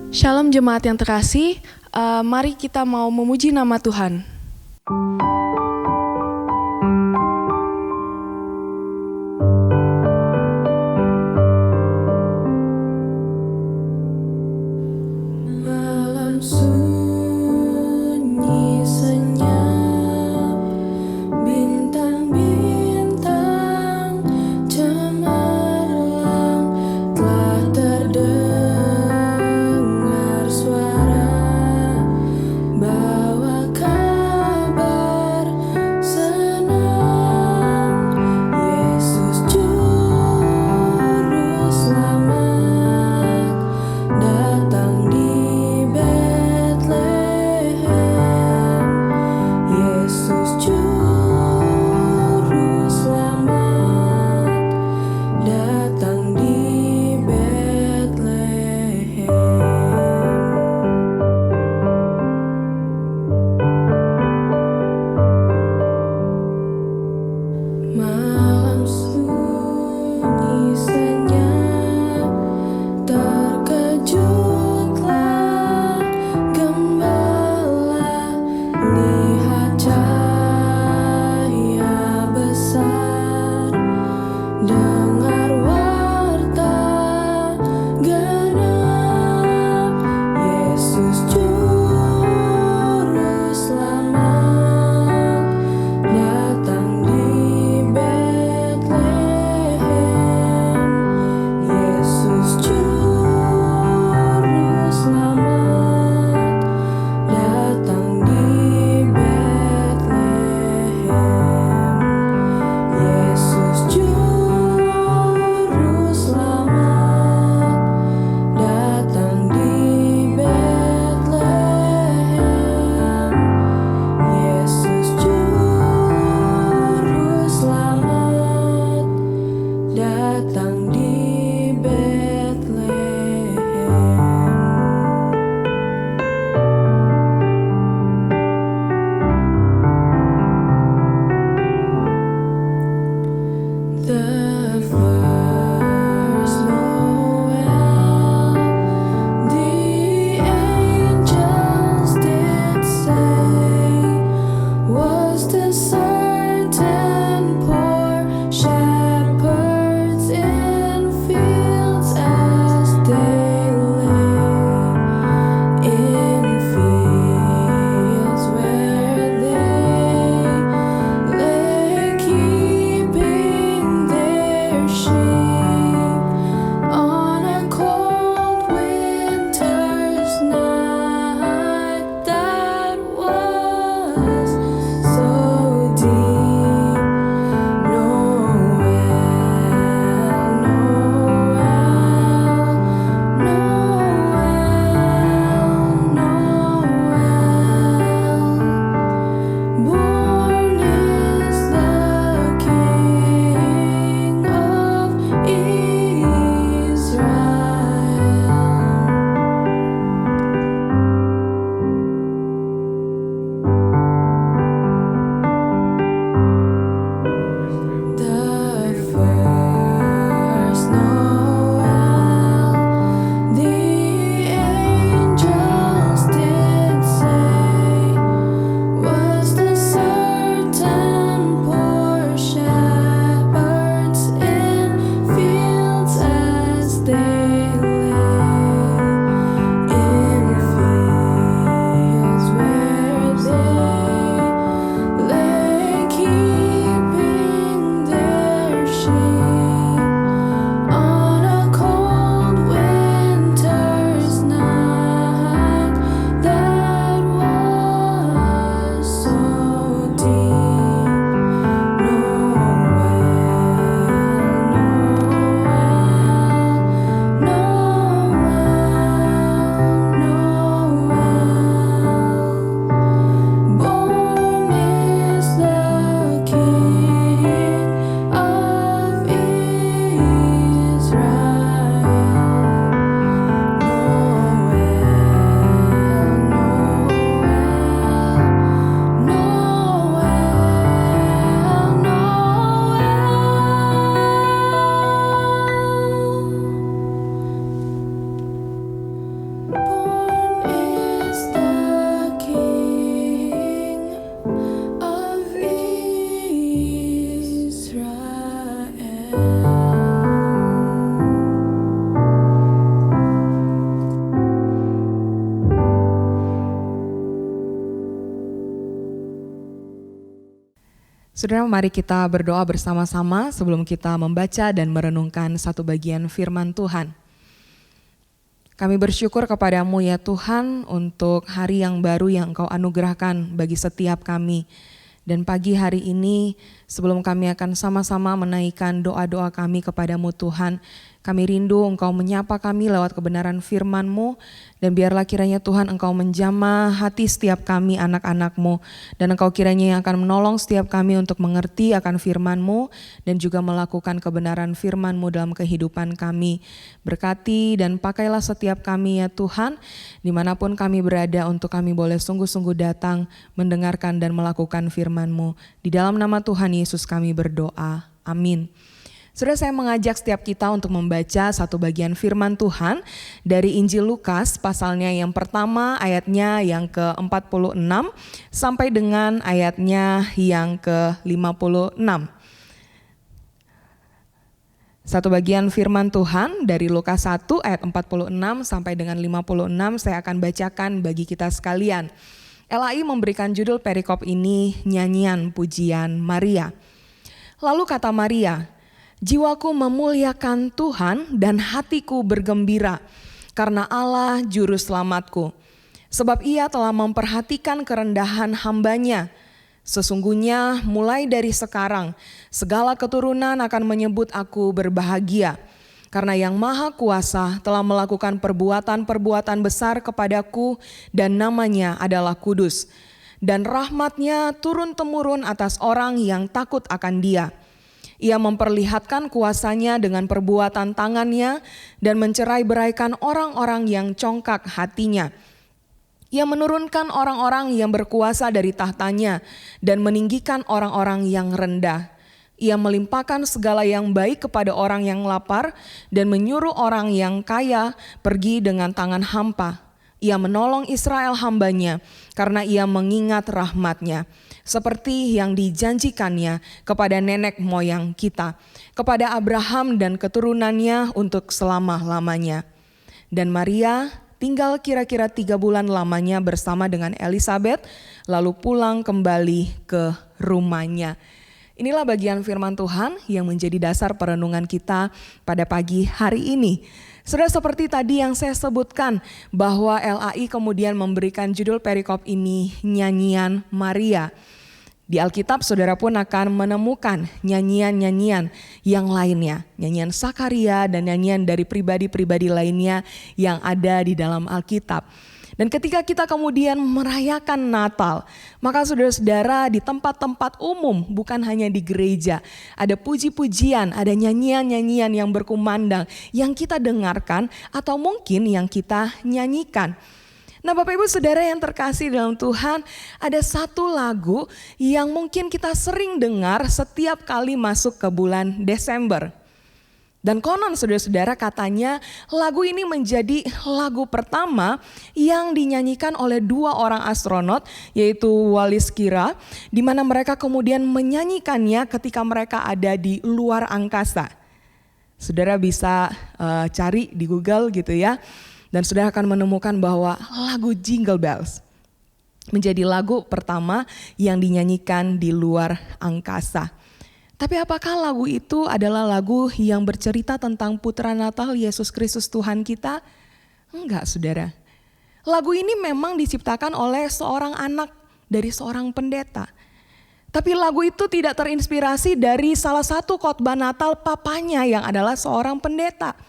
Shalom jemaat yang terkasih, mari kita mau memuji nama Tuhan. Malam sunyi senyap, bintang-bintang cemerlang, telah terdengar suara bawakan Saudara, mari kita berdoa bersama-sama sebelum kita membaca dan merenungkan satu bagian firman Tuhan. Kami bersyukur kepadamu ya Tuhan untuk hari yang baru yang Engkau anugerahkan bagi setiap kami. Dan pagi hari ini sebelum kami akan sama-sama menaikkan doa-doa kami kepadamu Tuhan, kami rindu Engkau menyapa kami lewat kebenaran firman-Mu, dan biarlah kiranya Tuhan Engkau menjamah hati setiap kami anak-anak-Mu, dan Engkau kiranya yang akan menolong setiap kami untuk mengerti akan firman-Mu, dan juga melakukan kebenaran firman-Mu dalam kehidupan kami. Berkati dan pakailah setiap kami ya Tuhan, dimanapun kami berada untuk kami boleh sungguh-sungguh datang, mendengarkan dan melakukan firman-Mu. Di dalam nama Tuhan Yesus kami berdoa, amin. Saudara, saya mengajak setiap kita untuk membaca satu bagian firman Tuhan dari Injil Lukas pasalnya yang pertama ayatnya yang ke-46 sampai dengan ayatnya yang ke-56. Satu bagian firman Tuhan dari Lukas 1 ayat 46 sampai dengan 56 saya akan bacakan bagi kita sekalian. LAI memberikan judul perikop ini nyanyian pujian Maria. Lalu kata Maria, "Jiwaku memuliakan Tuhan dan hatiku bergembira karena Allah juru selamatku. Sebab ia telah memperhatikan kerendahan hamba-Nya. Sesungguhnya mulai dari sekarang segala keturunan akan menyebut aku berbahagia. Karena Yang Maha Kuasa telah melakukan perbuatan-perbuatan besar kepadaku dan namanya adalah kudus. Dan rahmat-Nya turun-temurun atas orang yang takut akan Dia. Ia memperlihatkan kuasa-Nya dengan perbuatan tangan-Nya dan mencerai-beraikan orang-orang yang congkak hatinya. Ia menurunkan orang-orang yang berkuasa dari tahtanya dan meninggikan orang-orang yang rendah. Ia melimpahkan segala yang baik kepada orang yang lapar dan menyuruh orang yang kaya pergi dengan tangan hampa. Ia menolong Israel hamba-Nya karena ia mengingat rahmat-Nya. Seperti yang dijanjikannya kepada nenek moyang kita, kepada Abraham dan keturunannya untuk selama-lamanya. Dan Maria tinggal kira-kira 3 bulan lamanya bersama dengan Elisabet, lalu pulang kembali ke rumahnya. Inilah bagian firman Tuhan yang menjadi dasar perenungan kita pada pagi hari ini. Saudara, seperti tadi yang saya sebutkan bahwa LAI kemudian memberikan judul perikop ini nyanyian Maria. Di Alkitab saudara pun akan menemukan nyanyian-nyanyian yang lainnya. Nyanyian Sakaria dan nyanyian dari pribadi-pribadi lainnya yang ada di dalam Alkitab. Dan ketika kita kemudian merayakan Natal, maka saudara-saudara di tempat-tempat umum, bukan hanya di gereja, ada puji-pujian, ada nyanyian-nyanyian yang berkumandang, yang kita dengarkan atau mungkin yang kita nyanyikan. Nah, Bapak Ibu Saudara yang terkasih dalam Tuhan, ada satu lagu yang mungkin kita sering dengar setiap kali masuk ke bulan Desember. Dan konon saudara-saudara katanya lagu ini menjadi lagu pertama yang dinyanyikan oleh 2 orang astronot, yaitu Wallace Kira, di mana mereka kemudian menyanyikannya ketika mereka ada di luar angkasa. Saudara bisa cari di Google gitu ya. Dan saudara akan menemukan bahwa lagu Jingle Bells menjadi lagu pertama yang dinyanyikan di luar angkasa. Tapi apakah lagu itu adalah lagu yang bercerita tentang putra Natal Yesus Kristus Tuhan kita? Enggak, saudara. Lagu ini memang diciptakan oleh seorang anak dari seorang pendeta. Tapi lagu itu tidak terinspirasi dari salah satu khotbah Natal papanya yang adalah seorang pendeta.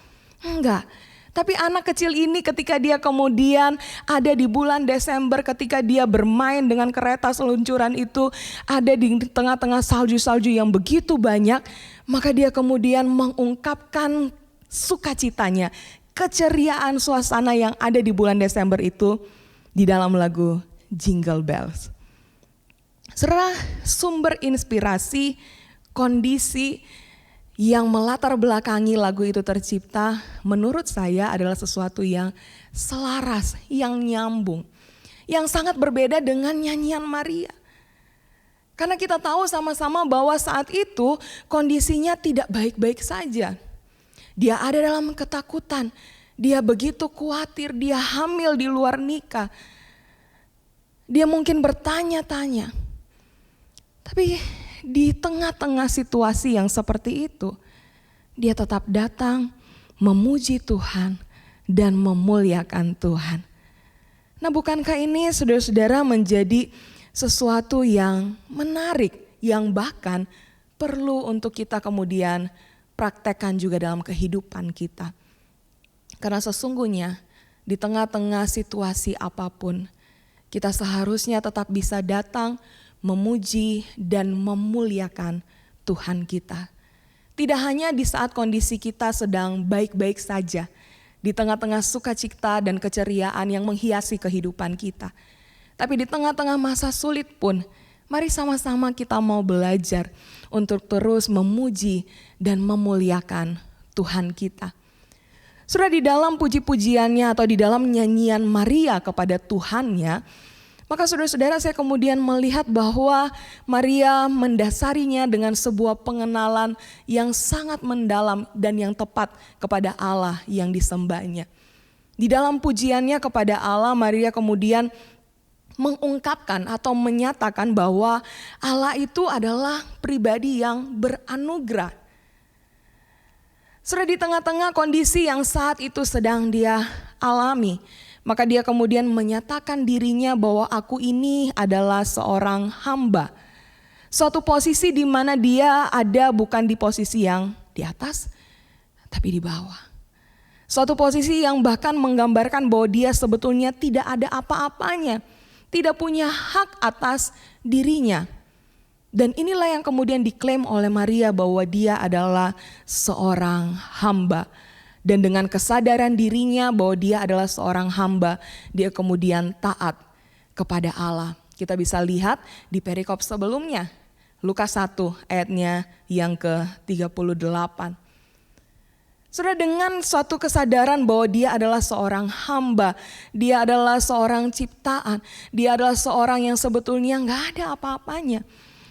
Enggak. Tapi anak kecil ini ketika dia kemudian ada di bulan Desember, ketika dia bermain dengan kereta seluncuran itu, ada di tengah-tengah salju-salju yang begitu banyak, maka dia kemudian mengungkapkan sukacitanya, keceriaan suasana yang ada di bulan Desember itu di dalam lagu Jingle Bells. Saudara, sumber inspirasi, kondisi yang melatar belakangi lagu itu tercipta, menurut saya adalah sesuatu yang selaras, yang nyambung, yang sangat berbeda dengan nyanyian Maria. Karena kita tahu sama-sama bahwa saat itu kondisinya tidak baik-baik saja. Dia ada dalam ketakutan, dia begitu khawatir, dia hamil di luar nikah. Dia mungkin bertanya-tanya, tapi di tengah-tengah situasi yang seperti itu, dia tetap datang memuji Tuhan dan memuliakan Tuhan. Nah, bukankah ini saudara-saudara menjadi sesuatu yang menarik, yang bahkan perlu untuk kita kemudian praktekkan juga dalam kehidupan kita. Karena sesungguhnya di tengah-tengah situasi apapun, kita seharusnya tetap bisa datang memuji dan memuliakan Tuhan kita. Tidak hanya di saat kondisi kita sedang baik-baik saja, di tengah-tengah sukacita dan keceriaan yang menghiasi kehidupan kita. Tapi di tengah-tengah masa sulit pun, mari sama-sama kita mau belajar untuk terus memuji dan memuliakan Tuhan kita. Sudah di dalam puji-pujiannya atau di dalam nyanyian Maria kepada Tuhannya, maka saudara-saudara saya kemudian melihat bahwa Maria mendasarinya dengan sebuah pengenalan yang sangat mendalam dan yang tepat kepada Allah yang disembahnya. Di dalam pujiannya kepada Allah, Maria kemudian mengungkapkan atau menyatakan bahwa Allah itu adalah pribadi yang beranugerah. Sudah di tengah-tengah kondisi yang saat itu sedang dia alami, maka dia kemudian menyatakan dirinya bahwa aku ini adalah seorang hamba. Suatu posisi di mana dia ada bukan di posisi yang di atas, tapi di bawah. Suatu posisi yang bahkan menggambarkan bahwa dia sebetulnya tidak ada apa-apanya, tidak punya hak atas dirinya. Dan inilah yang kemudian diklaim oleh Maria bahwa dia adalah seorang hamba. Dan dengan kesadaran dirinya bahwa dia adalah seorang hamba, dia kemudian taat kepada Allah. Kita bisa lihat di perikop sebelumnya, Lukas 1 ayatnya yang ke-38. Sudah dengan suatu kesadaran bahwa dia adalah seorang hamba, dia adalah seorang ciptaan, dia adalah seorang yang sebetulnya gak ada apa-apanya.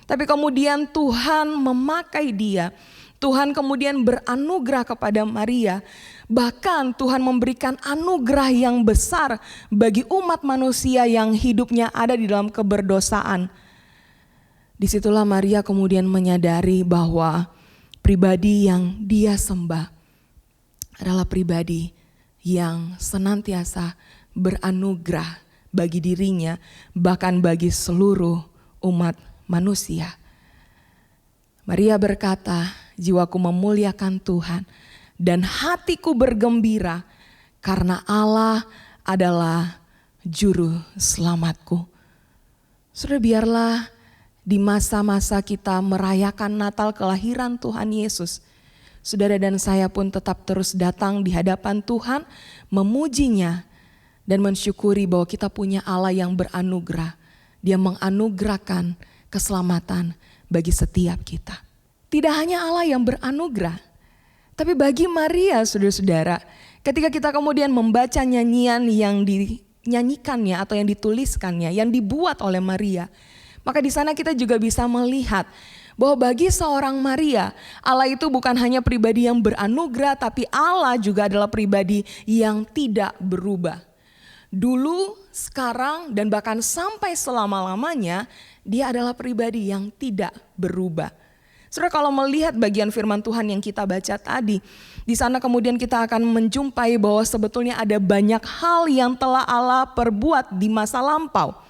Tapi kemudian Tuhan memakai dia. Tuhan kemudian beranugerah kepada Maria. Bahkan Tuhan memberikan anugerah yang besar bagi umat manusia yang hidupnya ada di dalam keberdosaan. Disitulah Maria kemudian menyadari bahwa pribadi yang dia sembah adalah pribadi yang senantiasa beranugerah bagi dirinya, bahkan bagi seluruh umat manusia. Maria berkata, jiwaku memuliakan Tuhan dan hatiku bergembira karena Allah adalah juru selamatku. Saudara, biarlah di masa-masa kita merayakan Natal kelahiran Tuhan Yesus, saudara dan saya pun tetap terus datang di hadapan Tuhan, memujinya dan mensyukuri bahwa kita punya Allah yang beranugerah. Dia menganugerahkan keselamatan bagi setiap kita. Tidak hanya Allah yang beranugerah, tapi bagi Maria, saudara-saudara, ketika kita kemudian membaca nyanyian yang dinyanyikannya atau yang dituliskannya, yang dibuat oleh Maria, maka di sana kita juga bisa melihat bahwa bagi seorang Maria, Allah itu bukan hanya pribadi yang beranugerah, tapi Allah juga adalah pribadi yang tidak berubah. Dulu, sekarang, dan bahkan sampai selama-lamanya, dia adalah pribadi yang tidak berubah. Saudara, kalau melihat bagian firman Tuhan yang kita baca tadi, di sana kemudian kita akan menjumpai bahwa sebetulnya ada banyak hal yang telah Allah perbuat di masa lampau.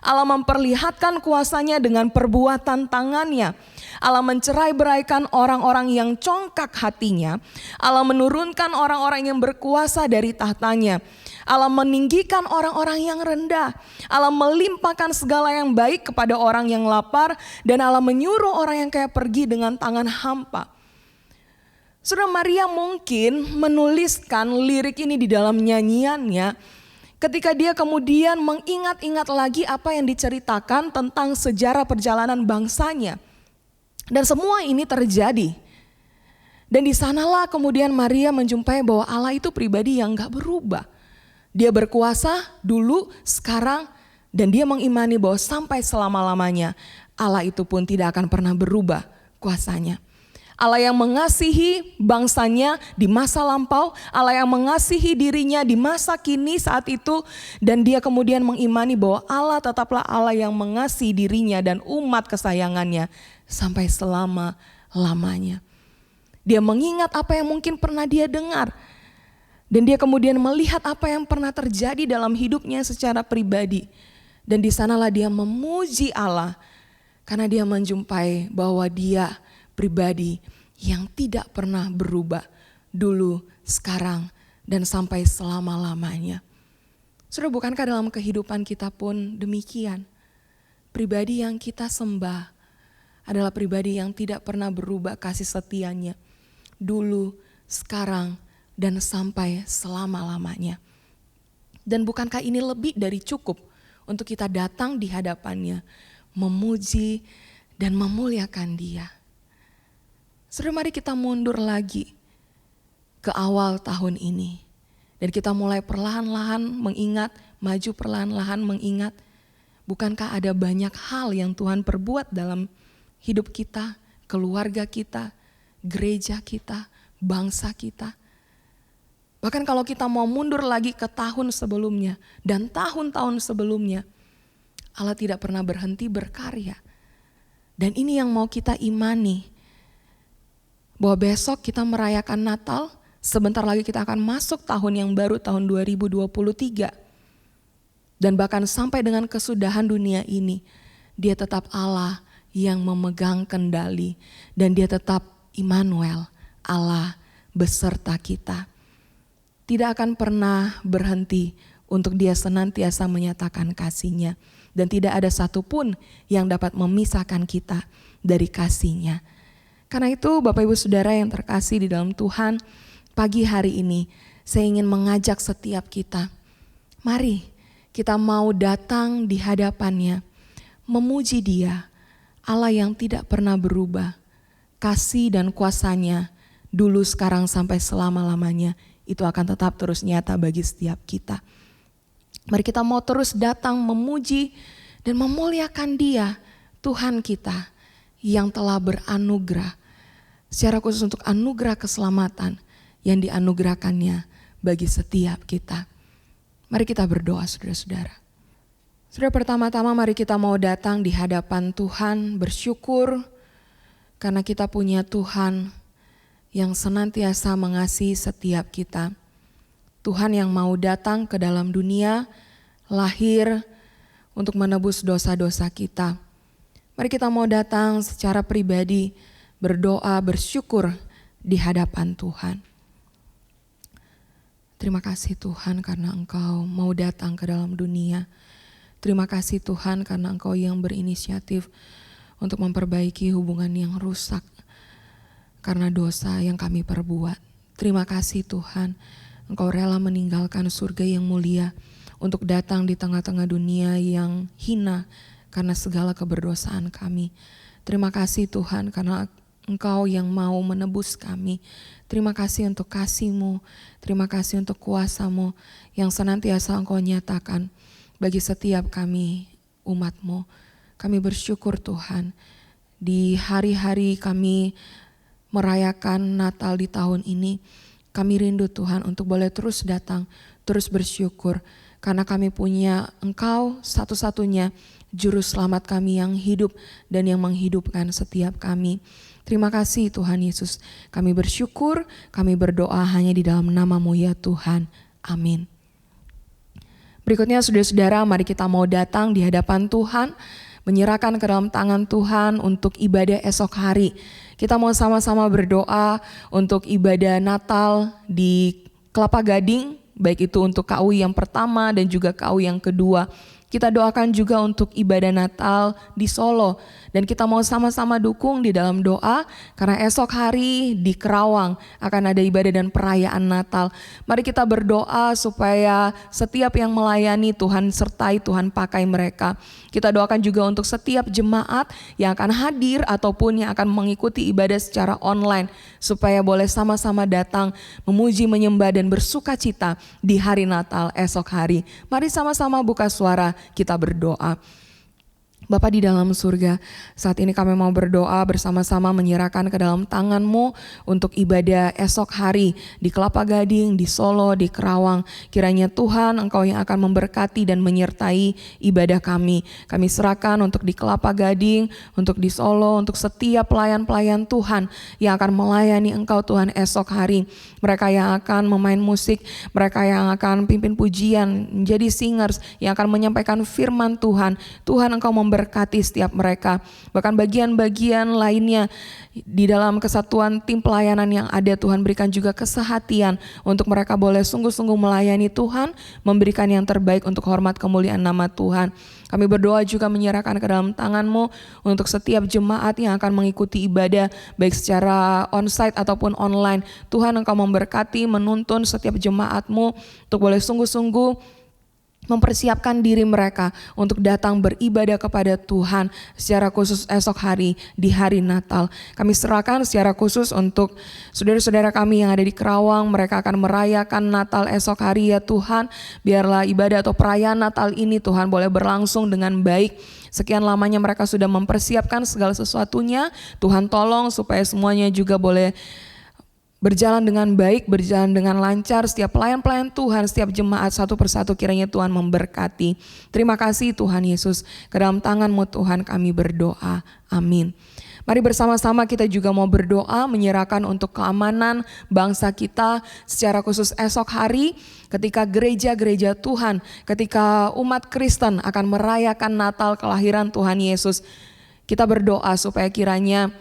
Allah memperlihatkan kuasanya dengan perbuatan tangannya. Allah mencerai-beraikan orang-orang yang congkak hatinya. Allah menurunkan orang-orang yang berkuasa dari tahtanya. Allah meninggikan orang-orang yang rendah. Allah melimpahkan segala yang baik kepada orang yang lapar. Dan Allah menyuruh orang yang kaya pergi dengan tangan hampa. Saudara, Maria mungkin menuliskan lirik ini di dalam nyanyiannya ketika dia kemudian mengingat-ingat lagi apa yang diceritakan tentang sejarah perjalanan bangsanya. Dan semua ini terjadi. Dan di sanalah kemudian Maria menjumpai bahwa Allah itu pribadi yang gak berubah. Dia berkuasa dulu, sekarang, dan dia mengimani bahwa sampai selama-lamanya Allah itu pun tidak akan pernah berubah kuasanya. Allah yang mengasihi bangsanya di masa lampau, Allah yang mengasihi dirinya di masa kini saat itu, dan dia kemudian mengimani bahwa Allah tetaplah Allah yang mengasihi dirinya dan umat kesayangannya sampai selama-lamanya. Dia mengingat apa yang mungkin pernah dia dengar, dan dia kemudian melihat apa yang pernah terjadi dalam hidupnya secara pribadi. Dan di sanalah dia memuji Allah karena dia menjumpai bahwa dia pribadi yang tidak pernah berubah dulu, sekarang, dan sampai selama-lamanya. Saudara, bukankah dalam kehidupan kita pun demikian? Pribadi yang kita sembah adalah pribadi yang tidak pernah berubah kasih setianya dulu, sekarang, dan sampai selama-lamanya. Dan bukankah ini lebih dari cukup untuk kita datang di hadapannya, memuji dan memuliakan Dia? Saudara, mari kita mundur lagi ke awal tahun ini. Dan kita mulai perlahan-lahan mengingat, maju perlahan-lahan mengingat. Bukankah ada banyak hal yang Tuhan perbuat dalam hidup kita, keluarga kita, gereja kita, bangsa kita. Bahkan kalau kita mau mundur lagi ke tahun sebelumnya dan tahun-tahun sebelumnya, Allah tidak pernah berhenti berkarya. Dan ini yang mau kita imani. Bahwa besok kita merayakan Natal, sebentar lagi kita akan masuk tahun yang baru, tahun 2023. Dan bahkan sampai dengan kesudahan dunia ini, Dia tetap Allah yang memegang kendali. Dan Dia tetap Immanuel, Allah beserta kita. Tidak akan pernah berhenti untuk Dia senantiasa menyatakan kasih-Nya. Dan tidak ada satupun yang dapat memisahkan kita dari kasih-Nya. Karena itu Bapak Ibu Saudara yang terkasih di dalam Tuhan, pagi hari ini saya ingin mengajak setiap kita. Mari kita mau datang di hadapan-Nya, memuji Dia, Allah yang tidak pernah berubah. Kasih dan kuasa-Nya dulu, sekarang, sampai selama-lamanya itu akan tetap terus nyata bagi setiap kita. Mari kita mau terus datang memuji dan memuliakan Dia, Tuhan kita yang telah beranugerah secara khusus untuk anugerah keselamatan yang dianugerahkannya bagi setiap kita. Mari kita berdoa, saudara-saudara. Saudara, pertama-tama mari kita mau datang di hadapan Tuhan, bersyukur karena kita punya Tuhan yang senantiasa mengasihi setiap kita. Tuhan yang mau datang ke dalam dunia, lahir untuk menebus dosa-dosa kita. Mari kita mau datang secara pribadi, berdoa, bersyukur di hadapan Tuhan. Terima kasih Tuhan karena Engkau mau datang ke dalam dunia. Terima kasih Tuhan karena Engkau yang berinisiatif untuk memperbaiki hubungan yang rusak karena dosa yang kami perbuat. Terima kasih Tuhan, Engkau rela meninggalkan surga yang mulia untuk datang di tengah-tengah dunia yang hina karena segala keberdosaan kami. Terima kasih Tuhan karena Engkau yang mau menebus kami. Terima kasih untuk kasih-Mu, terima kasih untuk kuasa-Mu yang senantiasa Engkau nyatakan bagi setiap kami umat-Mu. Kami bersyukur Tuhan, di hari-hari kami merayakan Natal di tahun ini, kami rindu Tuhan untuk boleh terus datang, terus bersyukur karena kami punya Engkau satu-satunya juru selamat kami yang hidup dan yang menghidupkan setiap kami. Terima kasih Tuhan Yesus, kami bersyukur, kami berdoa hanya di dalam nama-Mu ya Tuhan, amin. Berikutnya saudara-saudara, mari kita mau datang di hadapan Tuhan, menyerahkan ke dalam tangan Tuhan untuk ibadah esok hari. Kita mau sama-sama berdoa untuk ibadah Natal di Kelapa Gading, baik itu untuk KU yang pertama dan juga KU yang kedua. Kita doakan juga untuk ibadah Natal di Solo. Dan kita mau sama-sama dukung di dalam doa karena esok hari di Kerawang akan ada ibadah dan perayaan Natal. Mari kita berdoa supaya setiap yang melayani Tuhan sertai, Tuhan pakai mereka. Kita doakan juga untuk setiap jemaat yang akan hadir ataupun yang akan mengikuti ibadah secara online supaya boleh sama-sama datang memuji, menyembah dan bersuka cita di hari Natal esok hari. Mari sama-sama buka suara, kita berdoa. Bapa di dalam surga, saat ini kami mau berdoa bersama-sama menyerahkan ke dalam tangan-Mu untuk ibadah esok hari di Kelapa Gading, di Solo, di Kerawang. Kiranya Tuhan Engkau yang akan memberkati dan menyertai ibadah kami. Kami serahkan untuk di Kelapa Gading, untuk di Solo, untuk setiap pelayan-pelayan Tuhan yang akan melayani Engkau Tuhan esok hari. Mereka yang akan memain musik, mereka yang akan pimpin pujian, menjadi singers, yang akan menyampaikan firman Tuhan. Tuhan Engkau memberkati setiap mereka, bahkan bagian-bagian lainnya di dalam kesatuan tim pelayanan yang ada. Tuhan berikan juga kesehatian untuk mereka boleh sungguh-sungguh melayani Tuhan, memberikan yang terbaik untuk hormat kemuliaan nama Tuhan. Kami berdoa juga menyerahkan ke dalam tangan-Mu untuk setiap jemaat yang akan mengikuti ibadah baik secara onsite ataupun online. Tuhan Engkau memberkati, menuntun setiap jemaat-Mu untuk boleh sungguh-sungguh mempersiapkan diri mereka untuk datang beribadah kepada Tuhan secara khusus esok hari di hari Natal. Kami serahkan secara khusus untuk saudara-saudara kami yang ada di Kerawang, mereka akan merayakan Natal esok hari ya Tuhan. Biarlah ibadah atau perayaan Natal ini Tuhan boleh berlangsung dengan baik. Sekian lamanya mereka sudah mempersiapkan segala sesuatunya. Tuhan tolong supaya semuanya juga boleh berjalan dengan baik, berjalan dengan lancar. Setiap pelayan-pelayan Tuhan, setiap jemaat satu persatu kiranya Tuhan memberkati. Terima kasih Tuhan Yesus. Ke dalam tangan-Mu Tuhan kami berdoa. Amin. Mari bersama-sama kita juga mau berdoa menyerahkan untuk keamanan bangsa kita secara khusus esok hari ketika gereja-gereja Tuhan, ketika umat Kristen akan merayakan Natal kelahiran Tuhan Yesus. Kita berdoa supaya kiranya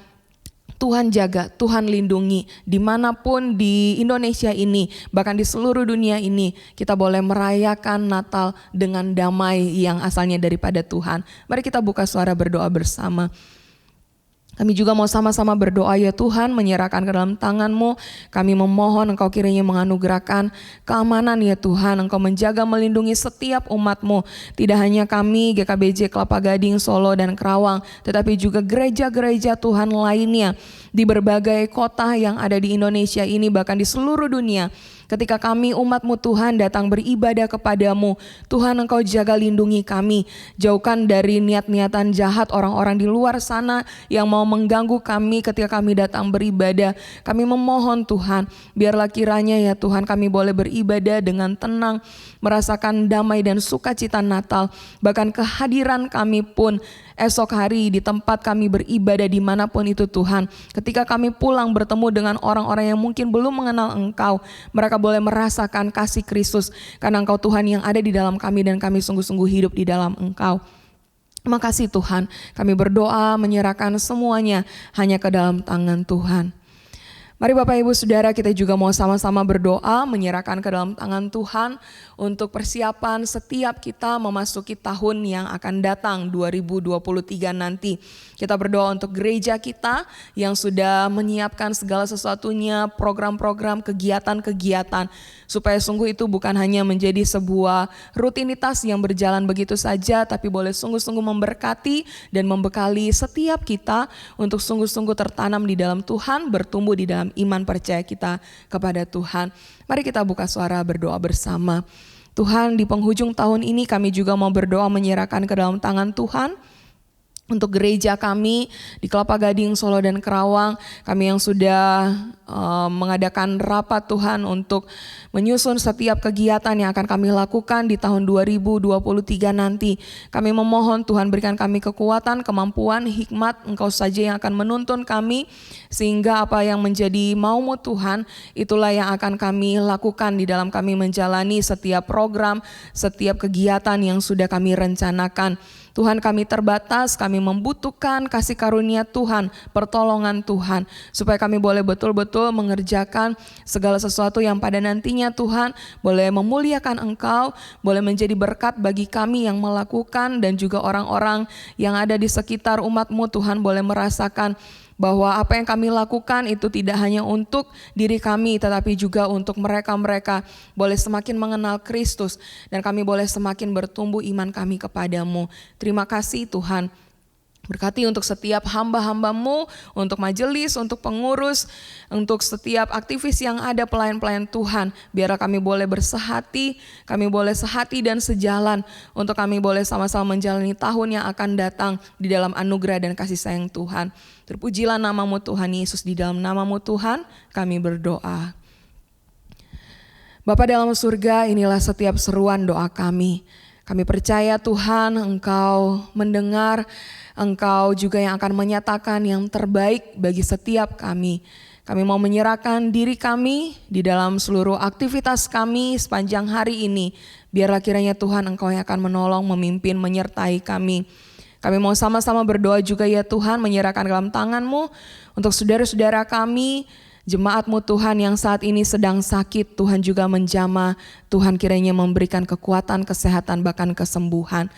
Tuhan jaga, Tuhan lindungi dimanapun di Indonesia ini, bahkan di seluruh dunia ini, kita boleh merayakan Natal dengan damai yang asalnya daripada Tuhan. Mari kita buka suara berdoa bersama. Kami juga mau sama-sama berdoa ya Tuhan, menyerahkan ke dalam tangan-Mu. Kami memohon Engkau kiranya menganugerahkan keamanan ya Tuhan. Engkau menjaga melindungi setiap umat-Mu. Tidak hanya kami GKBJ Kelapa Gading, Solo dan Kerawang, tetapi juga gereja-gereja Tuhan lainnya di berbagai kota yang ada di Indonesia ini, bahkan di seluruh dunia. Ketika kami umat-Mu Tuhan datang beribadah kepada-Mu, Tuhan Engkau jaga lindungi kami. Jauhkan dari niat-niatan jahat orang-orang di luar sana yang mau mengganggu kami ketika kami datang beribadah. Kami memohon Tuhan, biarlah kiranya ya Tuhan kami boleh beribadah dengan tenang, merasakan damai dan sukacita Natal. Bahkan kehadiran kami pun esok hari di tempat kami beribadah dimanapun itu Tuhan. Ketika kami pulang bertemu dengan orang-orang yang mungkin belum mengenal Engkau, mereka boleh merasakan kasih Kristus karena Engkau Tuhan yang ada di dalam kami dan kami sungguh-sungguh hidup di dalam Engkau. Terima kasih Tuhan, kami berdoa menyerahkan semuanya hanya ke dalam tangan Tuhan. Mari Bapak Ibu Saudara, kita juga mau sama-sama berdoa menyerahkan ke dalam tangan Tuhan untuk persiapan setiap kita memasuki tahun yang akan datang 2023 nanti. Kita berdoa untuk gereja kita yang sudah menyiapkan segala sesuatunya, program-program, kegiatan-kegiatan, supaya sungguh itu bukan hanya menjadi sebuah rutinitas yang berjalan begitu saja, tapi boleh sungguh-sungguh memberkati dan membekali setiap kita untuk sungguh-sungguh tertanam di dalam Tuhan, bertumbuh di dalam iman percaya kita kepada Tuhan. Mari kita buka suara berdoa bersama. Tuhan, di penghujung tahun ini kami juga mau berdoa menyerahkan ke dalam tangan Tuhan untuk gereja kami di Kelapa Gading, Solo dan Kerawang. Kami yang sudah mengadakan rapat Tuhan untuk menyusun setiap kegiatan yang akan kami lakukan di tahun 2023 nanti. Kami memohon Tuhan berikan kami kekuatan, kemampuan, hikmat, Engkau saja yang akan menuntun kami, sehingga apa yang menjadi mau-Mu Tuhan, itulah yang akan kami lakukan di dalam kami menjalani setiap program, setiap kegiatan yang sudah kami rencanakan. Tuhan, kami terbatas, kami membutuhkan kasih karunia Tuhan, pertolongan Tuhan, supaya kami boleh betul-betul mengerjakan segala sesuatu yang pada nantinya Tuhan boleh memuliakan Engkau, boleh menjadi berkat bagi kami yang melakukan dan juga orang-orang yang ada di sekitar umat-Mu Tuhan boleh merasakan bahwa apa yang kami lakukan itu tidak hanya untuk diri kami, tetapi juga untuk mereka-mereka boleh semakin mengenal Kristus dan kami boleh semakin bertumbuh iman kami kepadamu. Terima kasih Tuhan. Berkati untuk setiap hamba-hambamu, untuk majelis, untuk pengurus, untuk setiap aktivis yang ada, pelayan-pelayan Tuhan. Biarlah kami boleh bersehati, kami boleh sehati dan sejalan, untuk kami boleh sama-sama menjalani tahun yang akan datang di dalam anugerah dan kasih sayang Tuhan. Terpujilah namamu Tuhan Yesus, di dalam namamu Tuhan kami berdoa. Bapa dalam surga, inilah setiap seruan doa kami. Kami percaya Tuhan, Engkau mendengar, Engkau juga yang akan menyatakan yang terbaik bagi setiap kami. Kami mau menyerahkan diri kami di dalam seluruh aktivitas kami sepanjang hari ini. Biarlah kiranya Tuhan Engkau yang akan menolong, memimpin, menyertai kami. Kami mau sama-sama berdoa juga ya Tuhan, menyerahkan dalam tangan-Mu untuk saudara-saudara kami, jemaat-Mu Tuhan yang saat ini sedang sakit. Tuhan juga menjamah, Tuhan kiranya memberikan kekuatan, kesehatan, bahkan kesembuhan.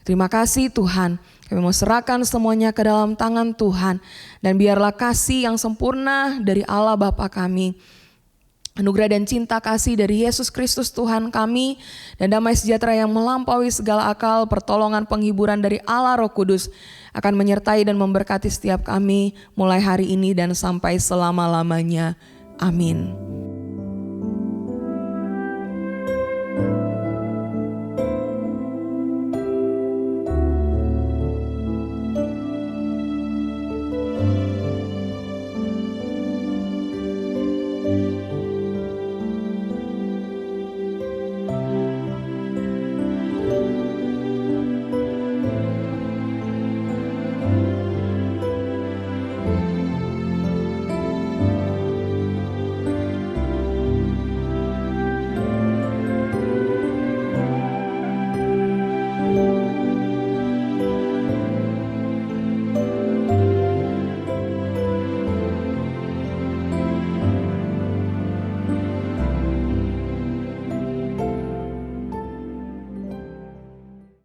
Terima kasih Tuhan, kami mau serahkan semuanya ke dalam tangan Tuhan. Dan biarlah kasih yang sempurna dari Allah Bapa kami, anugerah dan cinta kasih dari Yesus Kristus Tuhan kami, dan damai sejahtera yang melampaui segala akal, pertolongan, penghiburan dari Allah Roh Kudus akan menyertai dan memberkati setiap kami mulai hari ini dan sampai selama-lamanya. Amin.